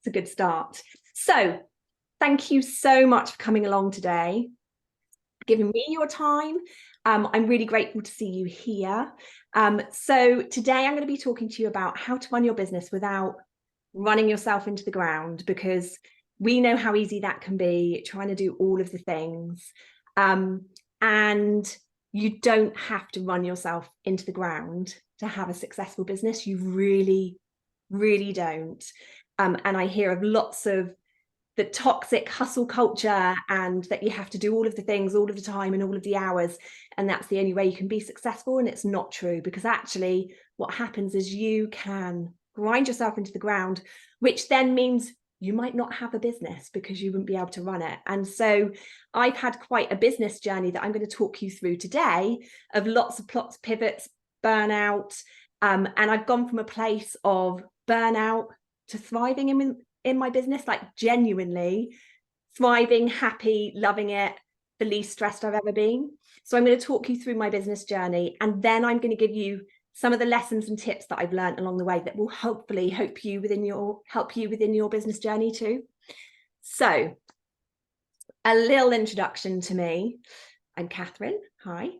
It's a good start. So thank you so much for coming along today, giving me your time. I'm really grateful to see you here. So today I'm going to be talking to you about how to run your business without running yourself into the ground, because we know how easy that can be, trying to do all of the things. And you don't have to run yourself into the ground to have a successful business. You really, really don't. And I hear of lots of the toxic hustle culture, and that you have to do all of the things all of the time and all of the hours, and that's the only way you can be successful. And it's not true, because actually what happens is you can grind yourself into the ground, which then means you might not have a business because you wouldn't be able to run it. And so I've had quite a business journey that I'm going to talk you through today, of lots of plots, pivots, burnout, and I've gone from a place of burnout to thriving in my business, like genuinely thriving, happy, loving it, the least stressed I've ever been. So I'm going to talk you through my business journey, and then I'm going to give you some of the lessons and tips that I've learned along the way that will hopefully help you within your business journey too. So a little introduction to me. I'm Catherine. Hi.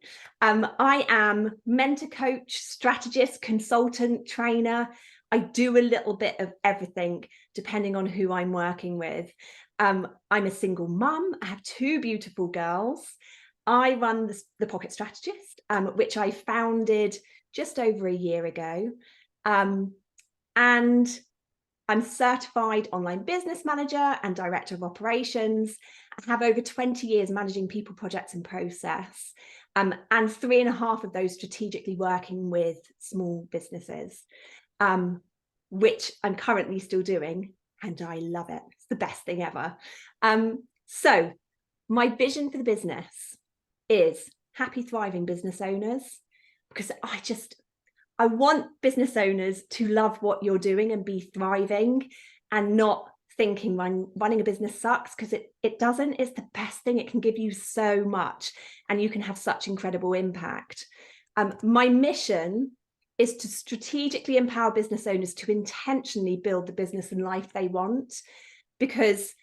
I am mentor, coach, strategist, consultant, trainer. I do a little bit of everything depending on who I'm working with. I'm a single mum. I have two beautiful girls. I run the Pocket Strategist, which I founded just over a year ago. And I'm certified online business manager and director of operations. I have over 20 years managing people, projects and process, and 3.5 of those strategically working with small businesses, which I'm currently still doing, and I love it. It's the best thing ever. So my vision for the business is happy, thriving business owners, because I want business owners to love what you're doing and be thriving, and not thinking running a business sucks, because it doesn't. It's the best thing. It can give you so much, and you can have such incredible impact. My mission is to strategically empower business owners to intentionally build the business and life they want, because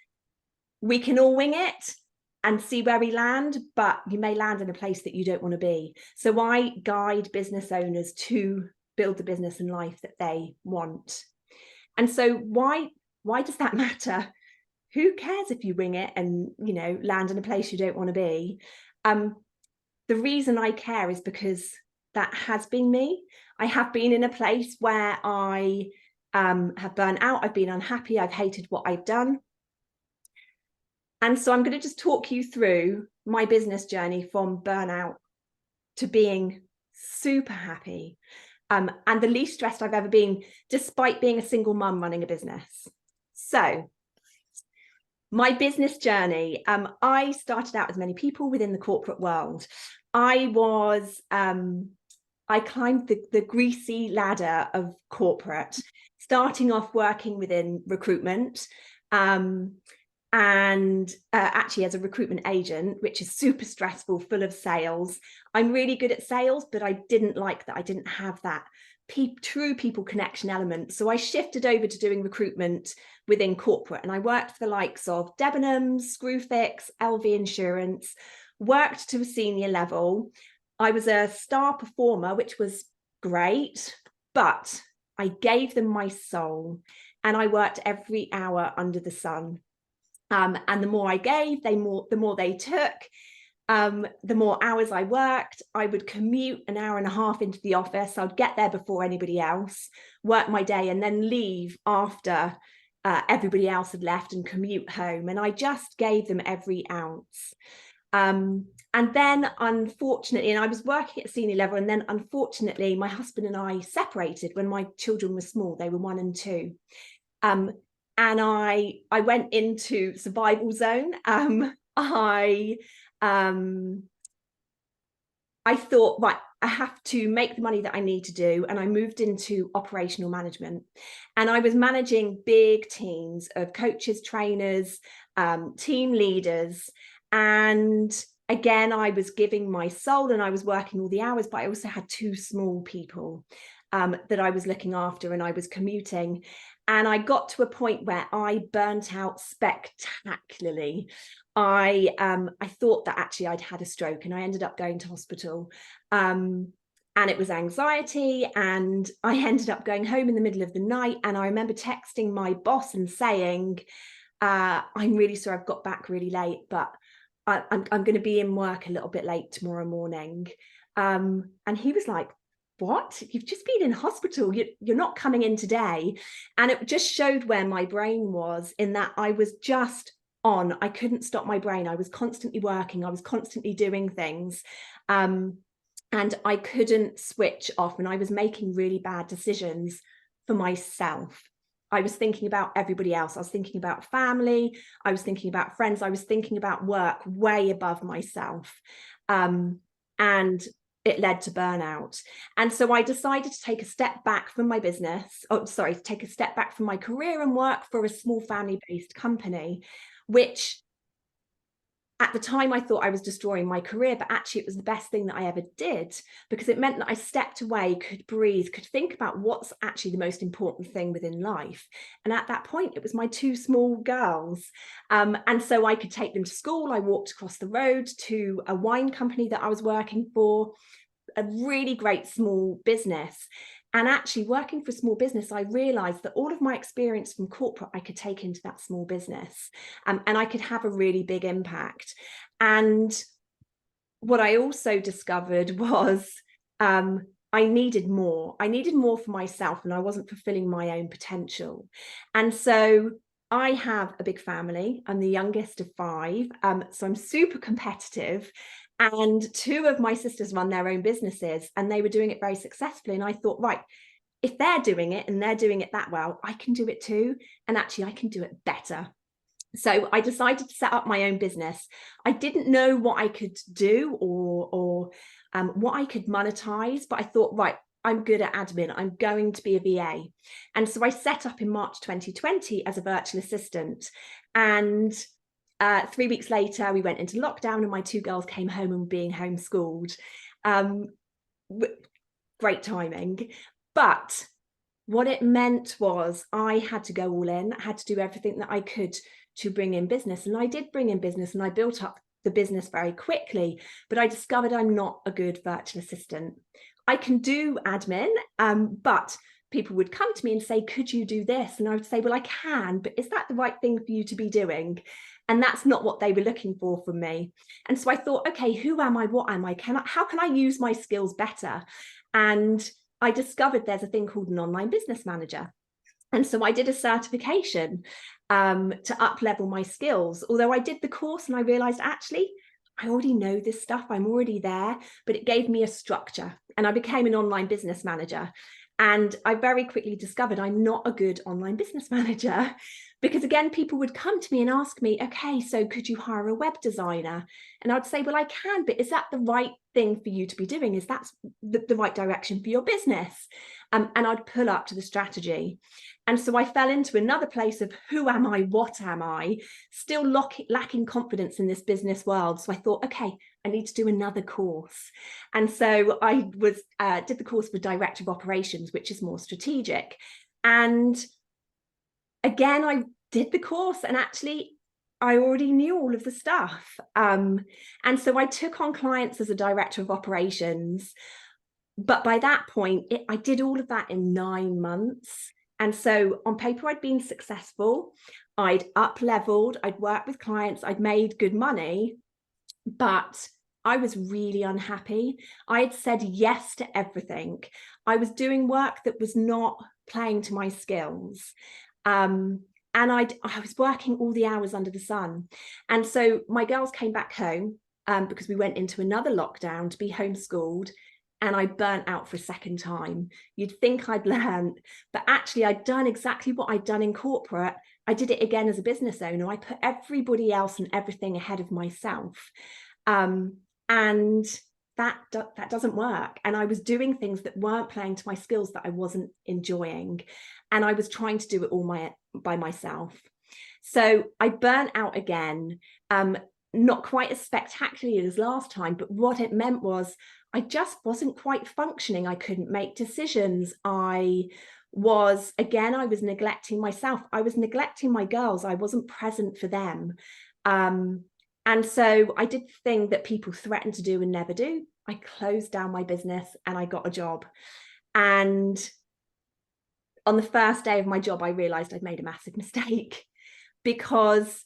we can all wing it and see where we land, but you may land in a place that you don't want to be. So I guide business owners to build the business and life that they want. And so why does that matter? Who cares if you wing it and, land in a place you don't want to be? The reason I care is because that has been me. I have been in a place where I have burnt out. I've been unhappy. I've hated what I've done. And so I'm going to just talk you through my business journey from burnout to being super happy, and the least stressed I've ever been, despite being a single mum running a business. So my business journey, I started out as many people within the corporate world. I climbed the greasy ladder of corporate, starting off working within recruitment, and actually as a recruitment agent, which is super stressful, full of sales. I'm really good at sales, but I didn't like that. I didn't have that true people connection element. So I shifted over to doing recruitment within corporate, and I worked for the likes of Debenhams, Screwfix, LV Insurance, worked to a senior level. I was a star performer, which was great, but I gave them my soul, and I worked every hour under the sun. And the more I gave, the more they took. The more hours I worked. I would commute an hour and a half into the office. I'd get there before anybody else, work my day, and then leave after everybody else had left, and commute home. And I just gave them every ounce. And then unfortunately, and I was working at senior level, and then unfortunately my husband and I separated when my children were small. They were 1 and 2. And I went into survival zone. I thought, right, I have to make the money that I need to do. And I moved into operational management, and I was managing big teams of coaches, trainers, team leaders. And again, I was giving my soul, and I was working all the hours, but I also had 2 small people that I was looking after, and I was commuting. And I got to a point where I burnt out spectacularly. I thought that actually I'd had a stroke, and I ended up going to hospital. And it was anxiety, and I ended up going home in the middle of the night. And I remember texting my boss and saying, I'm really sorry, I've got back really late, but I'm going to be in work a little bit late tomorrow morning. And he was like, what? You've just been in hospital. You're not coming in today. And it just showed where my brain was, in that I was just on. I couldn't stop my brain. I was constantly working. I was constantly doing things. And I couldn't switch off, and I was making really bad decisions for myself. I was thinking about everybody else. I was thinking about family. I was thinking about friends. I was thinking about work way above myself. And it led to burnout. And so I decided to take a step back from my business. Take a step back from my career and work for a small family-based company, which at the time I thought I was destroying my career, but actually it was the best thing that I ever did, because it meant that I stepped away, could breathe, could think about what's actually the most important thing within life. And at that point, it was my 2 small girls. And so I could take them to school. I walked across the road to a wine company that I was working for, a really great small business. And actually working for a small business, I realized that all of my experience from corporate, I could take into that small business, and I could have a really big impact. And what I also discovered was I needed more. I needed more for myself, and I wasn't fulfilling my own potential. And so I have a big family. I'm the youngest of 5. So I'm super competitive. And 2 of my sisters run their own businesses, and they were doing it very successfully. And I thought, right, if they're doing it and they're doing it that well, I can do it too. And actually, I can do it better. So I decided to set up my own business. I didn't know what I could do or what I could monetize, but I thought, right, I'm good at admin. I'm going to be a VA. And so I set up in March 2020 as a virtual assistant. And 3 weeks later, we went into lockdown, and my 2 girls came home and were being homeschooled. Great timing. But what it meant was I had to go all in. I had to do everything that I could to bring in business. And I did bring in business, and I built up the business very quickly. But I discovered I'm not a good virtual assistant. I can do admin, but people would come to me and say, could you do this? And I would say, well, I can, but is that the right thing for you to be doing? And that's not what they were looking for from me. And so I thought, okay, who am I? What am I? How can I use my skills better? And I discovered there's a thing called an online business manager. And so I did a certification to up level my skills. Although I did the course and I realized, actually, I already know this stuff. I'm already there, but it gave me a structure, and I became an online business manager. And I very quickly discovered I'm not a good online business manager, because again, people would come to me and ask me, okay, so could you hire a web designer? And I'd say, well, I can, but is that the right thing for you to be doing? Is that the right direction for your business? And I'd pull up to the strategy. And so I fell into another place of who am I? What am I? Still lacking confidence in this business world. So I thought, okay, I need to do another course. And so I did the course for Director of Operations, which is more strategic. And again, I did the course, and actually I already knew all of the stuff. And so I took on clients as a Director of Operations. But by that point, I did all of that in 9 months. And so on paper, I'd been successful. I'd up leveled, I'd worked with clients, I'd made good money, but I was really unhappy. I had said yes to everything. I was doing work that was not playing to my skills. And I was working all the hours under the sun. And so my girls came back home because we went into another lockdown to be homeschooled. And I burnt out for a second time. You'd think I'd learned, but actually I'd done exactly what I'd done in corporate. I did it again as a business owner. I put everybody else and everything ahead of myself. And that doesn't work. And I was doing things that weren't playing to my skills, that I wasn't enjoying. And I was trying to do it all by myself. So I burnt out again, not quite as spectacularly as last time, but what it meant was I just wasn't quite functioning. I couldn't make decisions. I was, again, I was neglecting myself. I was neglecting my girls. I wasn't present for them. And so I did the thing that people threaten to do and never do. I closed down my business and I got a job. And on the first day of my job, I realized I'd made a massive mistake, because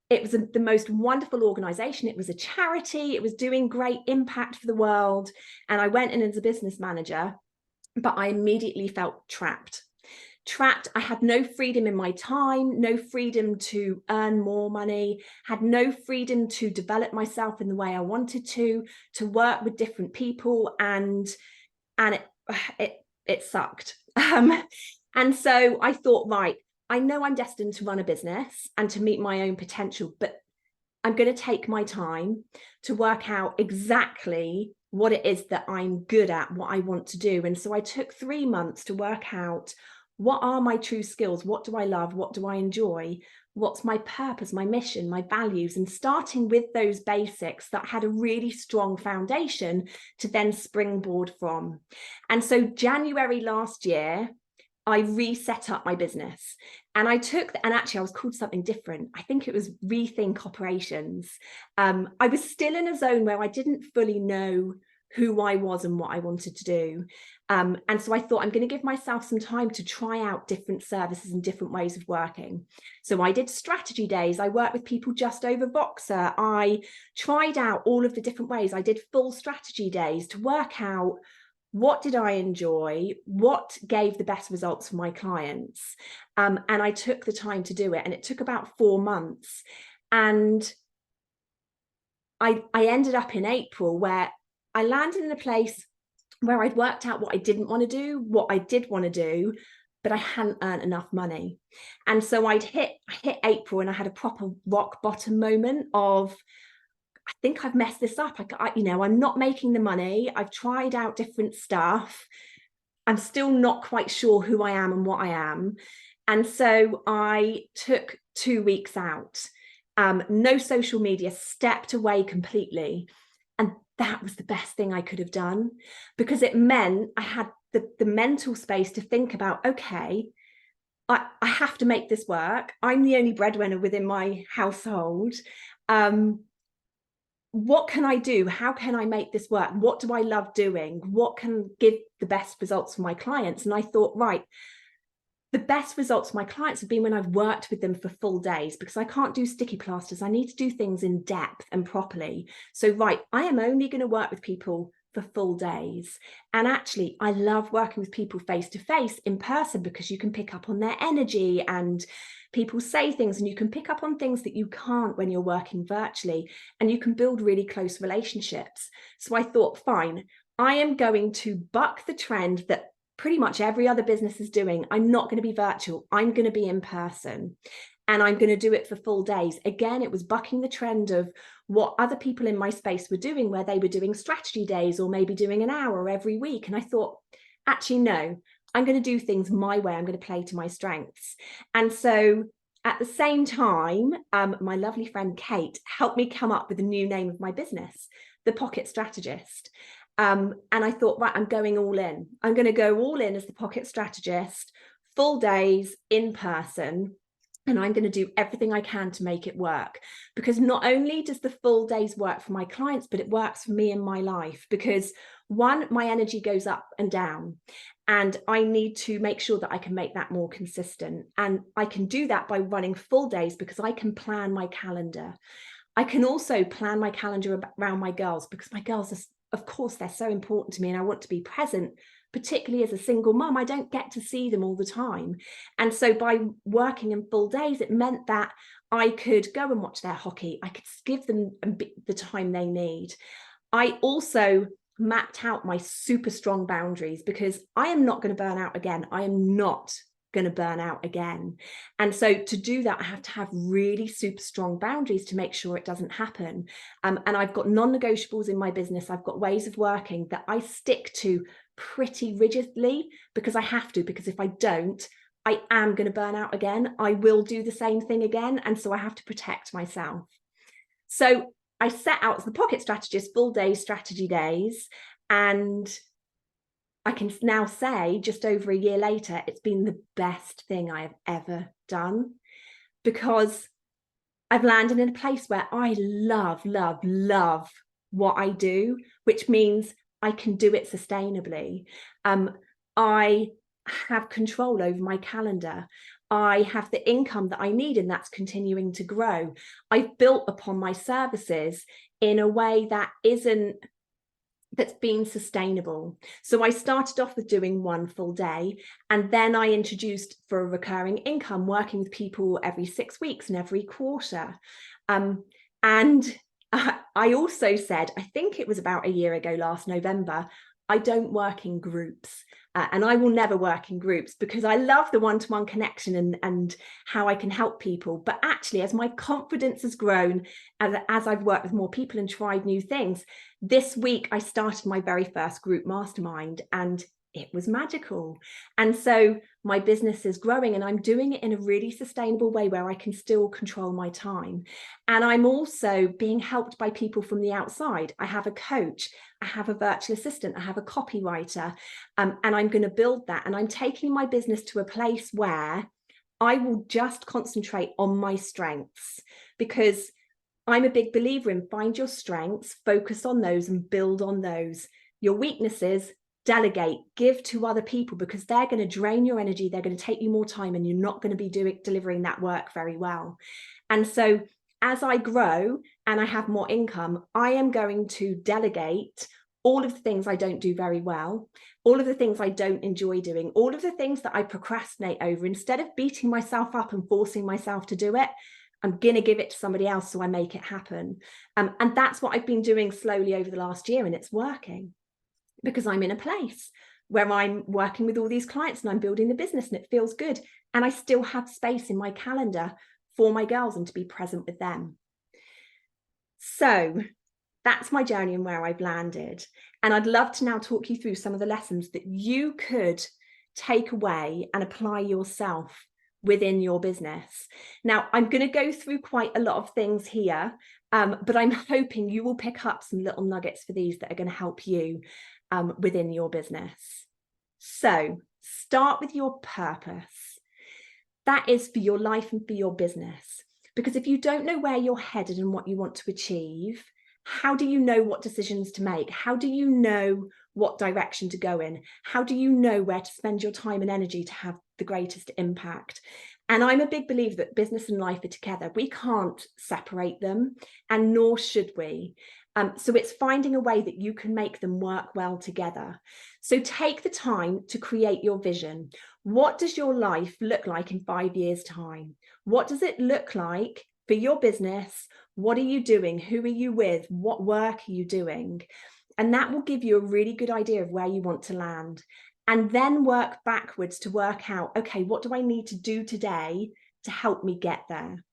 it was the most wonderful organization. It was a charity. It was doing great impact for the world. And I went in as a business manager, but I immediately felt trapped. I had no freedom in my time, no freedom to earn more money, had no freedom to develop myself in the way I wanted to work with different people, and it sucked. And so I thought, right, I know I'm destined to run a business and to meet my own potential, but I'm going to take my time to work out exactly what it is that I'm good at, what I want to do. And so I took 3 months to work out, what are my true skills? What do I love? What do I enjoy? What's my purpose, my mission, my values? And starting with those basics that had a really strong foundation to then springboard from. And so January last year, I reset up my business, and and actually I was called something different. I think it was Rethink Operations. I was still in a zone where I didn't fully know who I was and what I wanted to do. And so I thought, I'm going to give myself some time to try out different services and different ways of working. So I did strategy days. I worked with people just over Voxer. I tried out all of the different ways. I did full strategy days to work out, what did I enjoy? What gave the best results for my clients? And I took the time to do it. And it took about 4 months. And I ended up in April where I landed in a place where I'd worked out what I didn't want to do, what I did want to do, but I hadn't earned enough money. And so I hit April, and I had a proper rock bottom moment of, I think I've messed this up. I'm not making the money. I've tried out different stuff. I'm still not quite sure who I am and what I am. And so I took 2 weeks out, no social media, stepped away completely. And that was the best thing I could have done, because it meant I had the mental space to think about, okay, I have to make this work. I'm the only breadwinner within my household. What can I do? How can I make this work? What do I love doing? What can give the best results for my clients? And I thought, right, the best results for my clients have been when I've worked with them for full days, because I can't do sticky plasters. I need to do things in depth and properly. So, right, I am only going to work with people for full days. And actually, I love working with people face to face, in person, because you can pick up on their energy, and people say things, and you can pick up on things that you can't when you're working virtually, and you can build really close relationships. So I thought, fine, I am going to buck the trend that pretty much every other business is doing. I'm not going to be virtual. I'm going to be in person, and I'm going to do it for full days. Again, it was bucking the trend of what other people in my space were doing, where they were doing strategy days or maybe doing an hour every week. And I thought, actually, no, I'm going to do things my way. I'm going to play to my strengths. And so at the same time, my lovely friend Kate helped me come up with a new name of my business, the Pocket Strategist. And I thought, right, I'm going all in. I'm going to go all in as the Pocket Strategist, full days, in person, and I'm going to do everything I can to make it work. Because not only does the full days work for my clients, but it works for me in my life. Because one, my energy goes up and down, and I need to make sure that I can make that more consistent. And I can do that by running full days, because I can plan my calendar. I can also plan my calendar around my girls, because my girls are, of course, they're so important to me, and I want to be present, particularly as a single mum. I don't get to see them all the time. And so by working in full days, it meant that I could go and watch their hockey. I could give them the time they need. I also mapped out my super strong boundaries, because I am not going to burn out again. I am not going to burn out again. And so to do that, I have to have really super strong boundaries to make sure it doesn't happen. And I've got non-negotiables in my business. I've got ways of working that I stick to pretty rigidly, because I have to, because if I don't, I am going to burn out again. I will do the same thing again. And so I have to protect myself. So I set out as the Pocket Strategist, full day strategy days. And I can now say, just over a year later, it's been the best thing I have ever done, because I've landed in a place where I love, love, love what I do, which means I can do it sustainably. I have control over my calendar. I have the income that I need, and that's continuing to grow. I've built upon my services in a way that's been sustainable. So I started off with doing one full day, and then I introduced for a recurring income, working with people every 6 weeks and every quarter. And I also said, I think it was about a year ago, last November, I don't work in groups, and I will never work in groups, because I love the one-to-one connection and how I can help people. But actually, as my confidence has grown, as I've worked with more people and tried new things, this week I started my very first group mastermind, and it was magical. And so my business is growing, and I'm doing it in a really sustainable way where I can still control my time. And I'm also being helped by people from the outside. I have a coach, I have a virtual assistant, I have a copywriter, and I'm going to build that. And I'm taking my business to a place where I will just concentrate on my strengths, because I'm a big believer in find your strengths, focus on those and build on those. Your weaknesses, delegate, give to other people, because they're going to drain your energy, they're going to take you more time, and you're not going to be delivering that work very well. And so as I grow and I have more income, I am going to delegate all of the things I don't do very well, all of the things I don't enjoy doing, all of the things that I procrastinate over. Instead of beating myself up and forcing myself to do it, I'm going to give it to somebody else so I make it happen. And that's what I've been doing slowly over the last year, and it's working, because I'm in a place where I'm working with all these clients and I'm building the business, and it feels good. And I still have space in my calendar for my girls and to be present with them. So that's my journey and where I've landed. And I'd love to now talk you through some of the lessons that you could take away and apply yourself within your business. Now, I'm going to go through quite a lot of things here, but I'm hoping you will pick up some little nuggets for these that are going to help you within your business. So start with your purpose. That is for your life and for your business. Because if you don't know where you're headed and what you want to achieve, how do you know what decisions to make? How do you know what direction to go in? How do you know where to spend your time and energy to have the greatest impact? And I'm a big believer that business and life are together. We can't separate them, and nor should we. So it's finding a way that you can make them work well together. So take the time to create your vision. What does your life look like in 5 years' time? What does it look like for your business? What are you doing? Who are you with? What work are you doing? And that will give you a really good idea of where you want to land. And then work backwards to work out, okay, what do I need to do today to help me get there?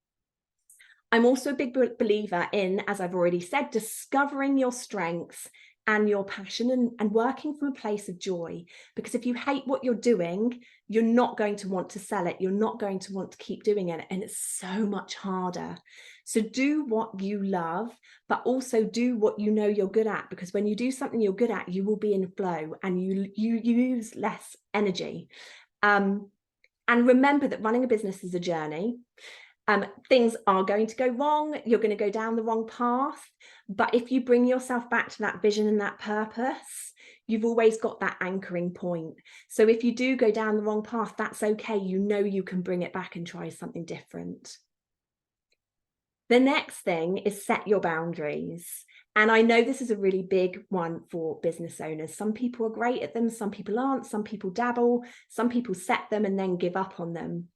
I'm also a big believer in, as I've already said, discovering your strengths and your passion and working from a place of joy. Because if you hate what you're doing, you're not going to want to sell it. You're not going to want to keep doing it. And it's so much harder. So do what you love, but also do what you know you're good at. Because when you do something you're good at, you will be in flow and you use less energy. And remember that running a business is a journey. Things are going to go wrong. You're going to go down the wrong path. But if you bring yourself back to that vision and that purpose, you've always got that anchoring point. So if you do go down the wrong path, that's okay. You know you can bring it back and try something different. The next thing is set your boundaries. And I know this is a really big one for business owners. Some people are great at them, some people aren't, some people dabble, some people set them and then give up on them.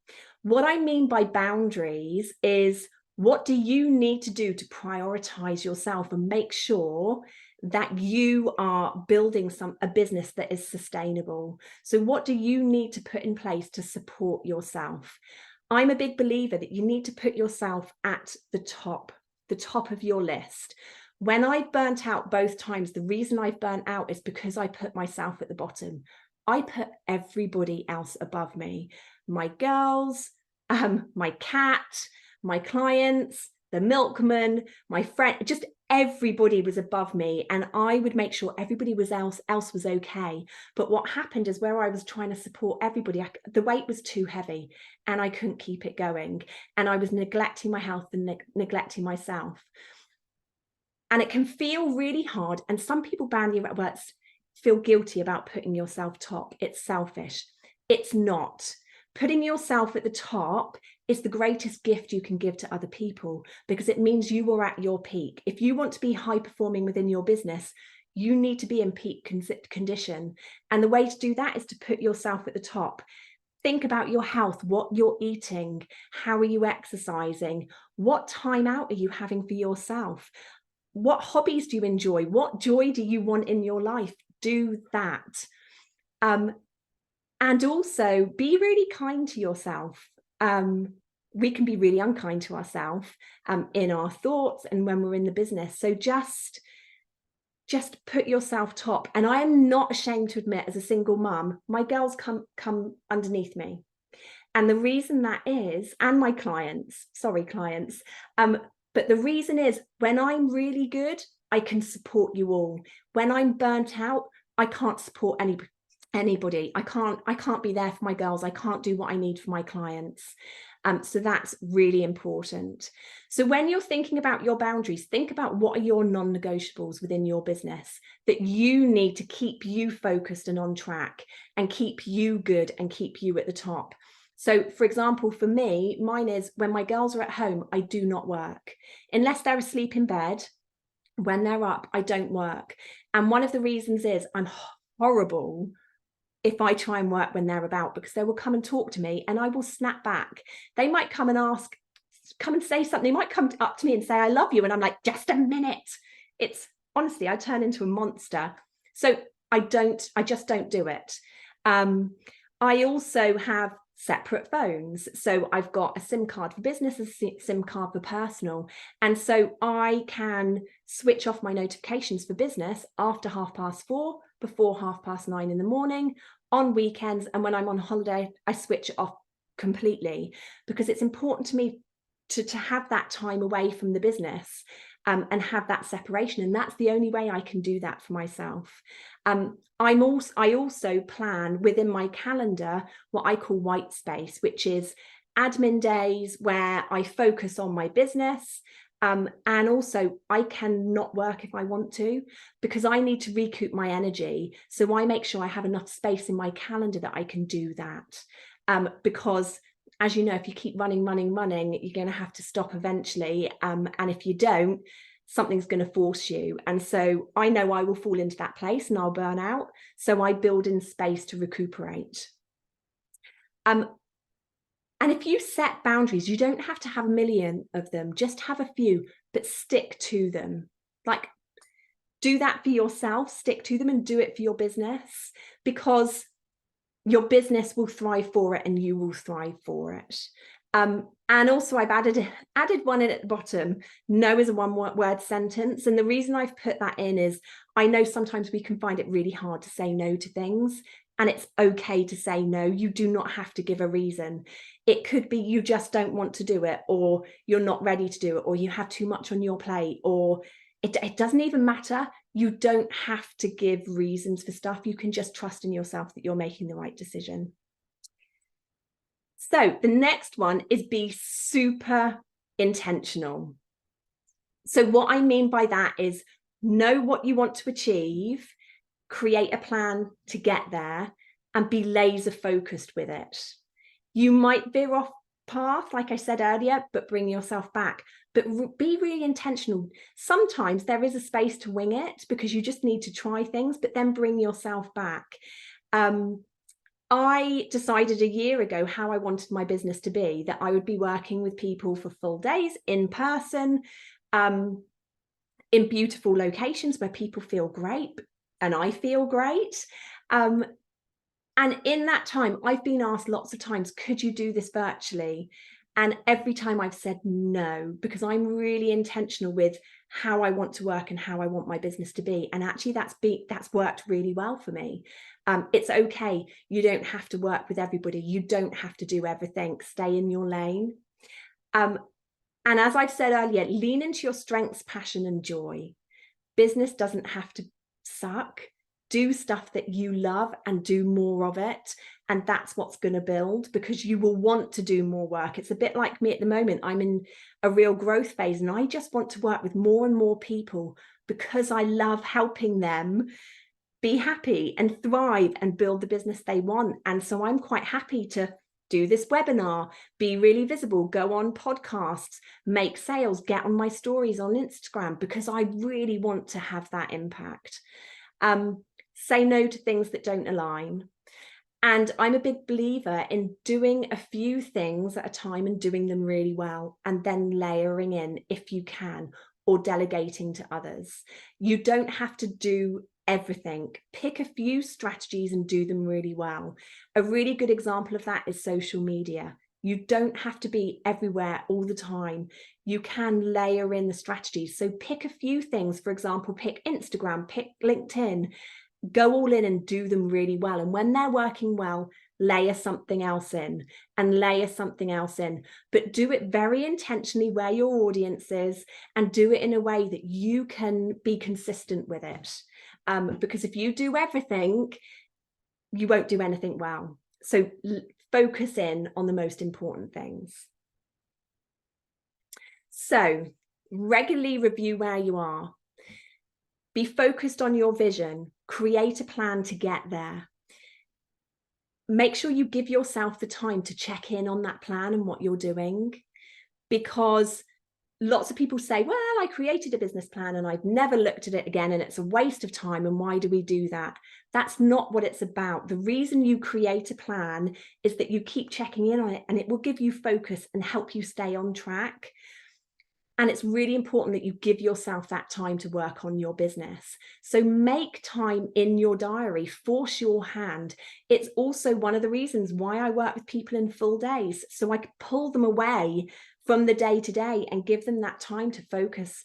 What I mean by boundaries is, what do you need to do to prioritize yourself and make sure that you are building a business that is sustainable? So what do you need to put in place to support yourself? I'm a big believer that you need to put yourself at the top of your list. When I burnt out both times, the reason I've burnt out is because I put myself at the bottom. I put everybody else above me. My girls, my cat, my clients, the milkman, my friend, just everybody was above me, and I would make sure everybody else was okay. But what happened is, where I was trying to support everybody, the weight was too heavy and I couldn't keep it going, and I was neglecting my health and neglecting myself. And it can feel really hard, and some people feel guilty about putting yourself top. It's selfish. It's not. Putting yourself at the top is the greatest gift you can give to other people, because it means you are at your peak. If you want to be high performing within your business, you need to be in peak condition. And the way to do that is to put yourself at the top. Think about your health, what you're eating, how are you exercising, what time out are you having for yourself, what hobbies do you enjoy, what joy do you want in your life? Do that. And also be really kind to yourself. We can be really unkind to ourselves in our thoughts and when we're in the business. So just put yourself top. And I am not ashamed to admit, as a single mum, my girls come underneath me. And the reason that is, and my clients, but the reason is, when I'm really good, I can support you all. When I'm burnt out, I can't support anybody. I can't be there for my girls. I can't do what I need for my clients. So that's really important. So when you're thinking about your boundaries, think about what are your non-negotiables within your business that you need to keep you focused and on track and keep you good and keep you at the top. So, for example, for me, mine is, when my girls are at home, I do not work. Unless they're asleep in bed, when they're up, I don't work. And one of the reasons is, I'm horrible if I try and work when they're about, because they will come and talk to me and I will snap back. They might come and say something. They might come up to me and say, I love you. And I'm like, just a minute. It's honestly, I turn into a monster. So I just don't do it. I also have separate phones. So I've got a SIM card for business, a SIM card for personal. And so I can switch off my notifications for business after 4:30, before 9:30 in the morning, on weekends. And when I'm on holiday, I switch it off completely, because it's important to me to have that time away from the business and have that separation. And that's the only way I can do that for myself. I also plan within my calendar what I call white space, which is admin days where I focus on my business. And also I cannot work if I want to, because I need to recoup my energy. So I make sure I have enough space in my calendar that I can do that. Because, as you know, if you keep running, you're going to have to stop eventually. And if you don't, something's going to force you. And so I know I will fall into that place and I'll burn out. So I build in space to recuperate. And if you set boundaries, you don't have to have a million of them, just have a few, but stick to them. Like, do that for yourself, stick to them, and do it for your business, because your business will thrive for it and you will thrive for it. And also I've added one in at the bottom. No is a one-word sentence. And the reason I've put that in is, I know sometimes we can find it really hard to say no to things, and it's okay to say no. You do not have to give a reason. It could be you just don't want to do it, or you're not ready to do it, or you have too much on your plate, or it doesn't even matter. You don't have to give reasons for stuff. You can just trust in yourself that you're making the right decision. So the next one is be super intentional. So what I mean by that is, know what you want to achieve, create a plan to get there, and be laser focused with it. You might veer off path, like I said earlier, but bring yourself back. But be really intentional. Sometimes there is a space to wing it, because you just need to try things, but then bring yourself back. I decided a year ago how I wanted my business to be, that I would be working with people for full days in person, in beautiful locations where people feel great and I feel great. And in that time, I've been asked lots of times, could you do this virtually? And every time I've said no, because I'm really intentional with how I want to work and how I want my business to be. And actually that's worked really well for me. It's okay. You don't have to work with everybody. You don't have to do everything. Stay in your lane. And as I've said earlier, lean into your strengths, passion, and joy. Business doesn't have to suck. Do stuff that you love and do more of it. And that's what's going to build, because you will want to do more work. It's a bit like me at the moment. I'm in a real growth phase, and I just want to work with more and more people because I love helping them be happy and thrive and build the business they want. And so I'm quite happy to do this webinar, be really visible, go on podcasts, make sales, get on my stories on Instagram, because I really want to have that impact. Say no to things that don't align. And I'm a big believer in doing a few things at a time and doing them really well, and then layering in if you can, or delegating to others. You don't have to do everything. Pick a few strategies and do them really well. A really good example of that is social media. You don't have to be everywhere all the time. You can layer in the strategies. So pick a few things. For example, pick Instagram, pick LinkedIn, go all in and do them really well. And when they're working well, layer something else in and layer something else in, but do it very intentionally where your audience is, and do it in a way that you can be consistent with it. Because if you do everything, you won't do anything well. So focus in on the most important things. So regularly review where you are. Be focused on your vision. Create a plan to get there. Make sure you give yourself the time to check in on that plan and what you're doing, because lots of people say, well, I created a business plan and I've never looked at it again and it's a waste of time. And why do we do that? That's not what it's about. The reason you create a plan is that you keep checking in on it, and it will give you focus and help you stay on track. And it's really important that you give yourself that time to work on your business. So make time in your diary, force your hand. It's also one of the reasons why I work with people in full days. So I can pull them away from the day to day and give them that time to focus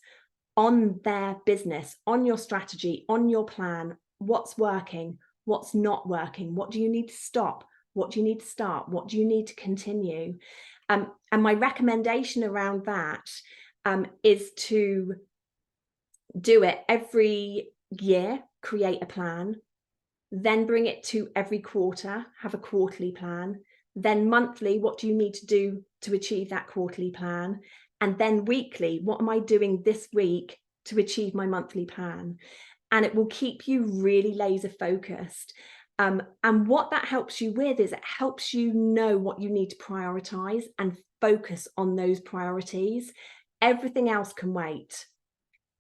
on their business, on your strategy, on your plan, what's working, what's not working, what do you need to stop, what do you need to start, what do you need to continue. And my recommendation around that is to do it every year, create a plan, then bring it to every quarter, have a quarterly plan, then monthly, what do you need to do to achieve that quarterly plan? And then weekly, what am I doing this week to achieve my monthly plan? And it will keep you really laser focused. And what that helps you with is it helps you know what you need to prioritize and focus on those priorities. Everything else can wait.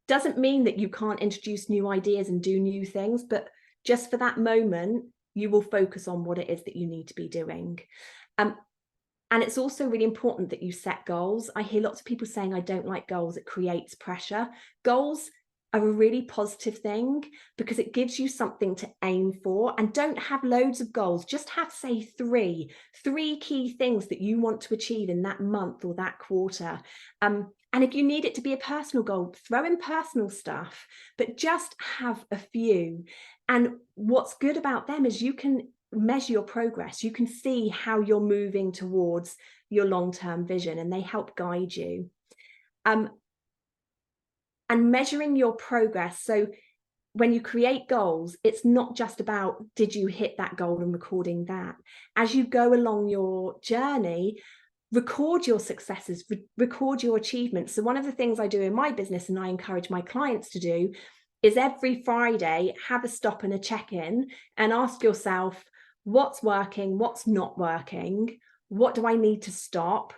Doesn't mean that you can't introduce new ideas and do new things, but just for that moment, you will focus on what it is that you need to be doing. And it's also really important that you set goals. I hear lots of people saying, I don't like goals, it creates pressure. Goals are a really positive thing because it gives you something to aim for. And don't have loads of goals, just have, say, three key things that you want to achieve in that month or that quarter. And if you need it to be a personal goal, throw in personal stuff, but just have a few. And what's good about them is you can measure your progress. You can see how you're moving towards your long-term vision, and they help guide you. And measuring your progress. So when you create goals, it's not just about, did you hit that goal and recording that? As you go along your journey, record your successes, record your achievements. So one of the things I do in my business, and I encourage my clients to do, is every Friday, have a stop and a check-in and ask yourself, what's working, what's not working? What do I need to stop?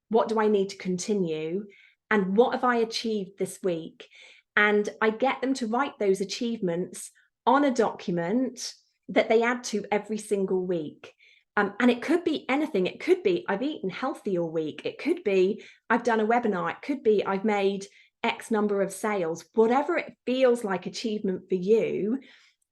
What do I need to continue? And what have I achieved this week? And I get them to write those achievements on a document that they add to every single week. And it could be anything. It could be, I've eaten healthy all week. It could be, I've done a webinar. It could be, I've made X number of sales. Whatever it feels like achievement for you,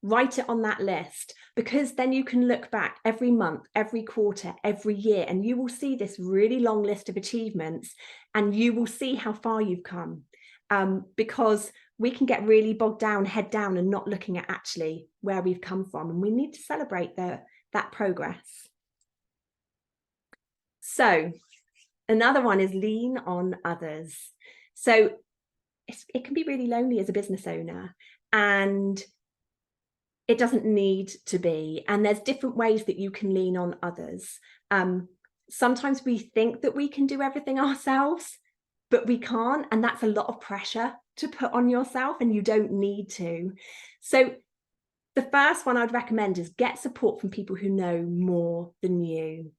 write it on that list, because then you can look back every month, every quarter, every year, and you will see this really long list of achievements, and you will see how far you've come. Because we can get really bogged down, head down, and not looking at actually where we've come from. And we need to celebrate that progress. So Another one is lean on others. So it can be really lonely as a business owner, and it doesn't need to be. And there's different ways that you can lean on others. Sometimes we think that we can do everything ourselves, but we can't. And that's a lot of pressure to put on yourself, and you don't need to. So the first one I'd recommend is get support from people who know more than you.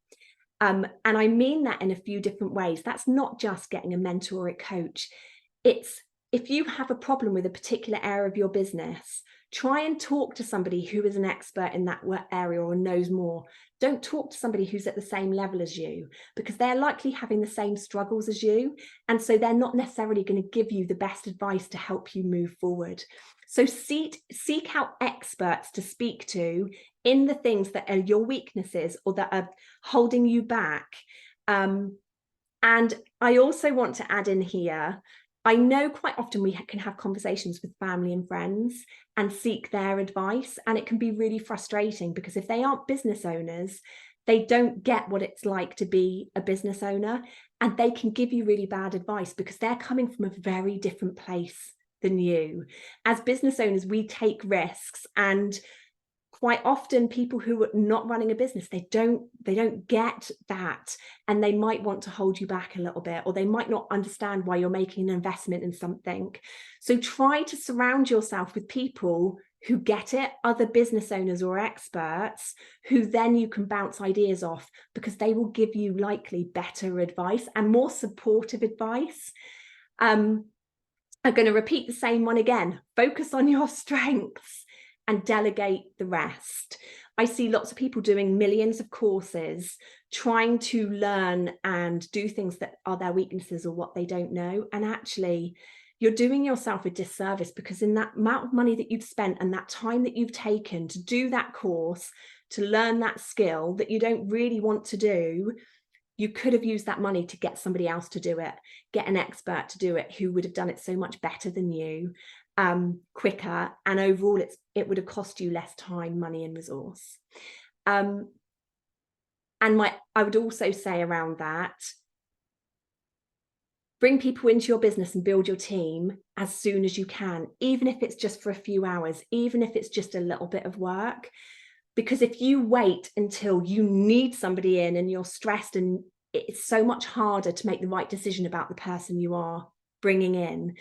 And I mean that in a few different ways. That's not just getting a mentor or a coach. It's if you have a problem with a particular area of your business, try and talk to somebody who is an expert in that area or knows more. Don't talk to somebody who's at the same level as you, because they're likely having the same struggles as you. And so they're not necessarily going to give you the best advice to help you move forward. So seek out experts to speak to in the things that are your weaknesses or that are holding you back. And I also want to add in here, I know quite often we can have conversations with family and friends and seek their advice, and it can be really frustrating because if they aren't business owners, they don't get what it's like to be a business owner, and they can give you really bad advice because they're coming from a very different place than you. As business owners, we take risks, and quite often people who are not running a business, they don't get that, and they might want to hold you back a little bit, or they might not understand why you're making an investment in something. So try to surround yourself with people who get it, other business owners or experts, who then you can bounce ideas off, because they will give you likely better advice and more supportive advice. I'm going to repeat the same one again. Focus on your strengths and delegate the rest. I see lots of people doing millions of courses, trying to learn and do things that are their weaknesses or what they don't know. And actually, you're doing yourself a disservice, because in that amount of money that you've spent and that time that you've taken to do that course, to learn that skill that you don't really want to do, you could have used that money to get somebody else to do it, get an expert to do it who would have done it so much better than you, quicker, and overall it would have cost you less time, money and resource. I would also say around that, bring people into your business and build your team as soon as you can, even if it's just for a few hours, even if it's just a little bit of work. Because if you wait until you need somebody in and you're stressed, and it's so much harder to make the right decision about the person you are bringing in.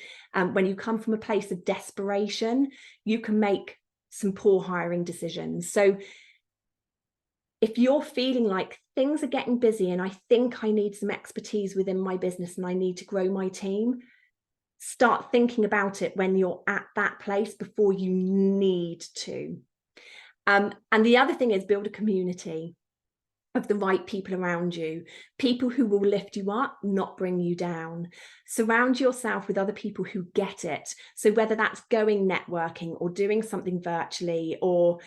When you come from a place of desperation, you can make some poor hiring decisions. So if you're feeling like things are getting busy and I think I need some expertise within my business and I need to grow my team, start thinking about it when you're at that place before you need to. And the other thing is build a community of the right people around you, people who will lift you up, not bring you down. Surround yourself with other people who get it. So whether that's going networking or doing something virtually, or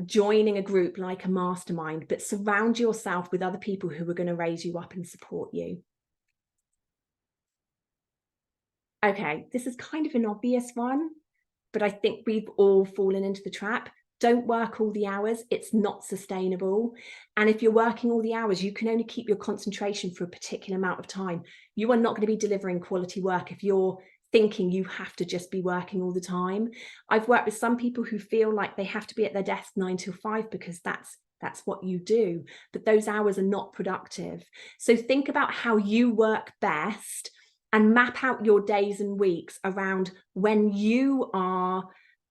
joining a group like a mastermind, but surround yourself with other people who are going to raise you up and support you. Okay, this is kind of an obvious one, but I think we've all fallen into the trap. Don't work all the hours. It's not sustainable. And if you're working all the hours, you can only keep your concentration for a particular amount of time. You are not going to be delivering quality work if you're thinking you have to just be working all the time. I've worked with some people who feel like they have to be at their desk 9 till 5 because that's what you do, but those hours are not productive. So think about how you work best and map out your days and weeks around when you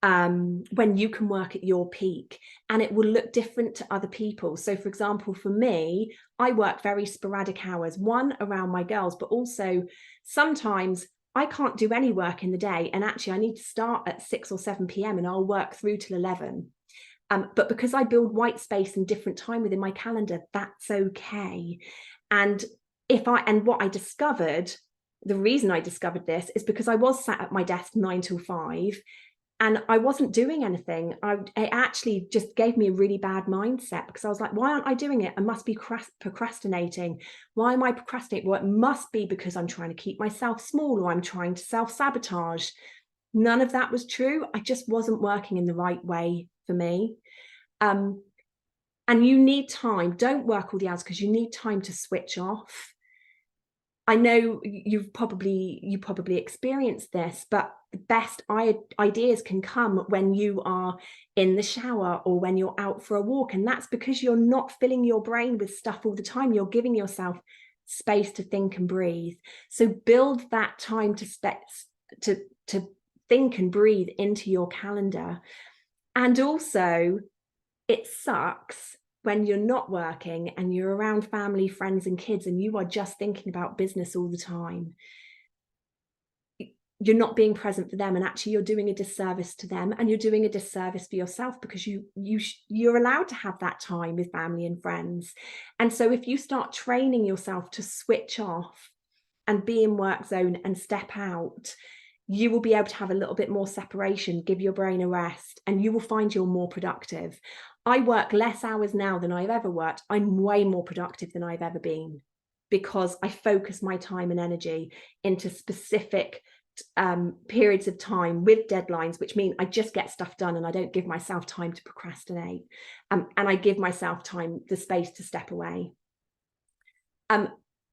can work at your peak, and it will look different to other people. So for example, for me, I work very sporadic hours, one around my girls, but also sometimes I can't do any work in the day, and actually I need to start at 6 or 7 p.m. and I'll work through till 11. But because I build white space and different time within my calendar, that's okay. And what I discovered, the reason I discovered this is because I was sat at my desk 9 till 5 and I wasn't doing anything. It actually just gave me a really bad mindset, because I was like, why aren't I doing it? I must be procrastinating. Why am I procrastinating? Well, it must be because I'm trying to keep myself small, or I'm trying to self-sabotage. None of that was true. I just wasn't working in the right way for me. And you need time. Don't work all the hours, because you need time to switch off. I know you probably experienced this, but the best ideas can come when you are in the shower or when you're out for a walk. And that's because you're not filling your brain with stuff all the time. You're giving yourself space to think and breathe. So build that time to think and breathe into your calendar. And also, it sucks when you're not working and you're around family, friends, and kids, and you are just thinking about business all the time. You're not being present for them, and actually you're doing a disservice to them, and you're doing a disservice for yourself, because you're allowed to have that time with family and friends. And so if you start training yourself to switch off and be in work zone and step out, you will be able to have a little bit more separation, give your brain a rest, and you will find you're more productive. I work less hours now than I've ever worked. I'm way more productive than I've ever been, because I focus my time and energy into specific periods of time with deadlines, which mean I just get stuff done and I don't give myself time to procrastinate. And I give myself time, the space to step away.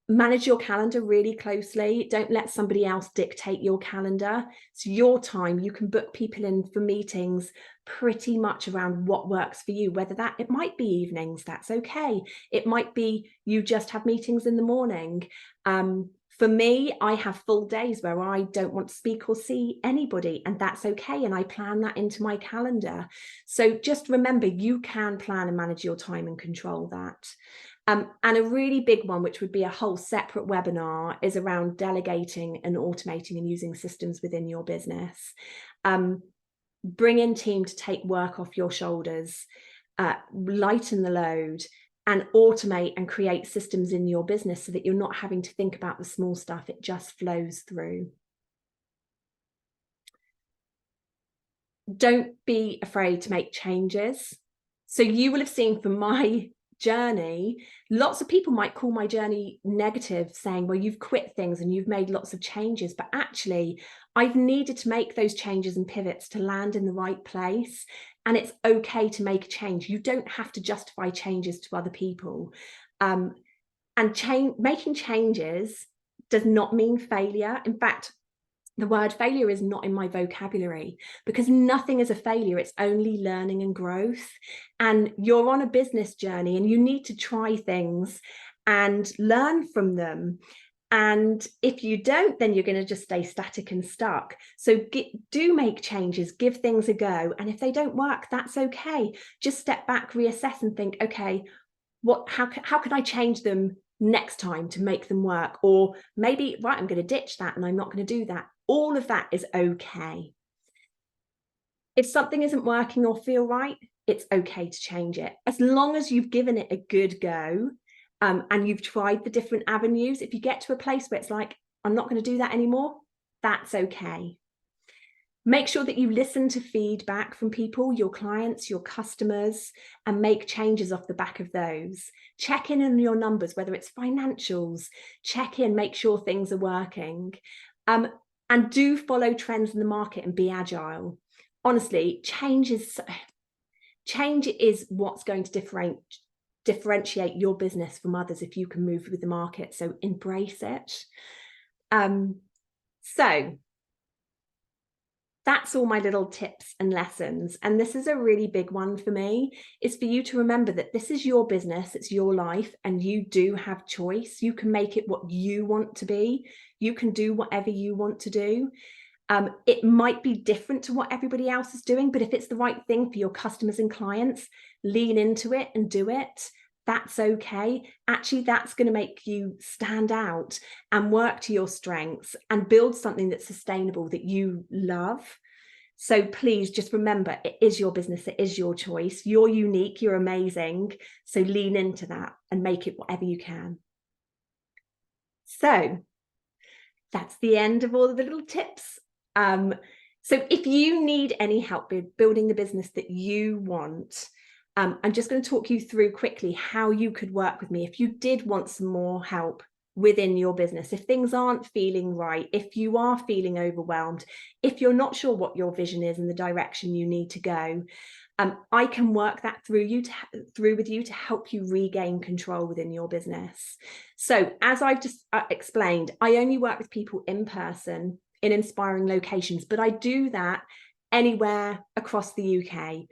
Manage your calendar really closely. Don't let somebody else dictate your calendar. It's your time. You can book people in for meetings pretty much around what works for you, whether it might be evenings, that's okay. It might be you just have meetings in the morning. For me, I have full days where I don't want to speak or see anybody, and that's okay. And I plan that into my calendar. So just remember, you can plan and manage your time and control that. And a really big one, which would be a whole separate webinar, is around delegating and automating and using systems within your business. Bring in team to take work off your shoulders, lighten the load, and automate and create systems in your business so that you're not having to think about the small stuff. It just flows through. Don't be afraid to make changes. So you will have seen from my journey, lots of people might call my journey negative, saying, well, you've quit things and you've made lots of changes, but actually I've needed to make those changes and pivots to land in the right place. And it's okay to make a change. You don't have to justify changes to other people. And making changes does not mean failure. In fact, the word failure is not in my vocabulary, because nothing is a failure. It's only learning and growth. And you're on a business journey and you need to try things and learn from them. And if you don't, then you're going to just stay static and stuck. So do make changes, give things a go. And if they don't work, that's okay. Just step back, reassess, and think, okay, how can I change them next time to make them work? Or maybe, right, I'm going to ditch that and I'm not going to do that. All of that is okay. If something isn't working or feel right, it's okay to change it. As long as you've given it a good go, and you've tried the different avenues. If you get to a place where it's like, I'm not going to do that anymore, that's okay. Make sure that you listen to feedback from people, your clients, your customers, and make changes off the back of those. Check in on your numbers, whether it's financials, check in, make sure things are working. And do follow trends in the market and be agile. Honestly, change is what's going to differentiate your business from others if you can move with the market. So embrace it. So that's all my little tips and lessons. And this is a really big one for me, is for you to remember that this is your business, it's your life, and you do have choice. You can make it what you want to be. You can do whatever you want to do. It might be different to what everybody else is doing, but if it's the right thing for your customers and clients, lean into it and do it. That's okay. Actually, that's going to make you stand out and work to your strengths and build something that's sustainable, that you love. So please just remember, it is your business. It is your choice. You're unique. You're amazing. So lean into that and make it whatever you can. So that's the end of all of the little tips. So if you need any help with building the business that you want, I'm just going to talk you through quickly how you could work with me if you did want some more help within your business. If things aren't feeling right, if you are feeling overwhelmed, if you're not sure what your vision is and the direction you need to go, I can work that through with you to help you regain control within your business. So as I've just explained, I only work with people in person in inspiring locations, but I do that anywhere across the UK.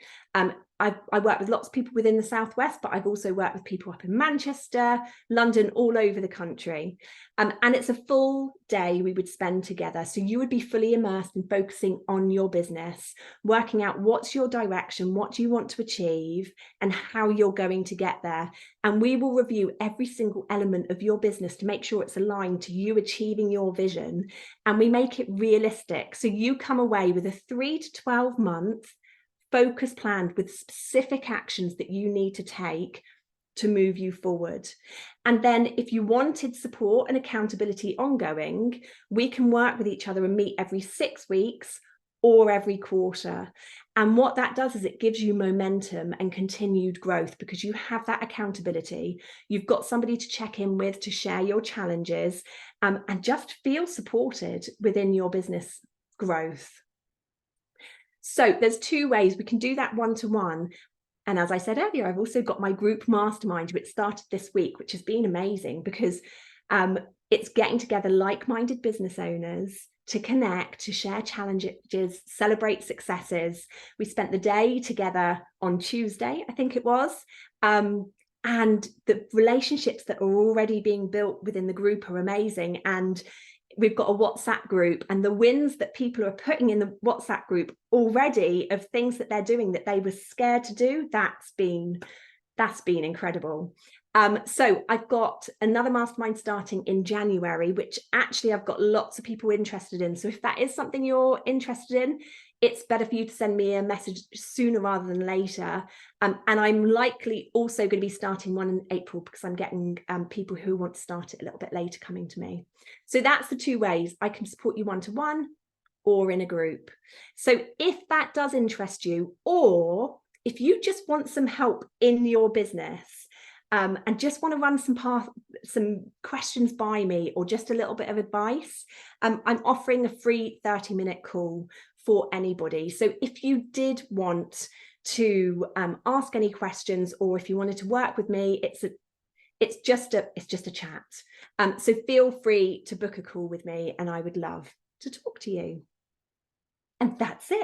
I work with lots of people within the Southwest, but I've also worked with people up in Manchester, London, all over the country. And it's a full day we would spend together. So you would be fully immersed in focusing on your business, working out what's your direction, what do you want to achieve, and how you're going to get there. And we will review every single element of your business to make sure it's aligned to you achieving your vision. And we make it realistic. So you come away with a 3 to 12 month focus plan with specific actions that you need to take to move you forward. And then if you wanted support and accountability ongoing, we can work with each other and meet every 6 weeks or every quarter. And what that does is it gives you momentum and continued growth because you have that accountability. You've got somebody to check in with, to share your challenges, and just feel supported within your business growth. So there's 2 ways we can do that one-to-one. And as I said earlier, I've also got my group mastermind, which started this week, which has been amazing because it's getting together like-minded business owners to connect, to share challenges, celebrate successes. We spent the day together on Tuesday, I think it was. And the relationships that are already being built within the group are amazing. And we've got a WhatsApp group, and the wins that people are putting in the WhatsApp group already of things that they're doing that they were scared to do, that's been incredible. So I've got another mastermind starting in January, which actually I've got lots of people interested in. So if that is something you're interested in, it's better for you to send me a message sooner rather than later. And I'm likely also going to be starting one in April because I'm getting people who want to start it a little bit later coming to me. So that's the 2 ways I can support you one-to-one or in a group. So if that does interest you, or if you just want some help in your business, and just want to run some questions by me or just a little bit of advice, I'm offering a free 30-minute call for anybody. So if you did want to ask any questions, or if you wanted to work with me, it's just a chat. So feel free to book a call with me, and I would love to talk to you. And that's it.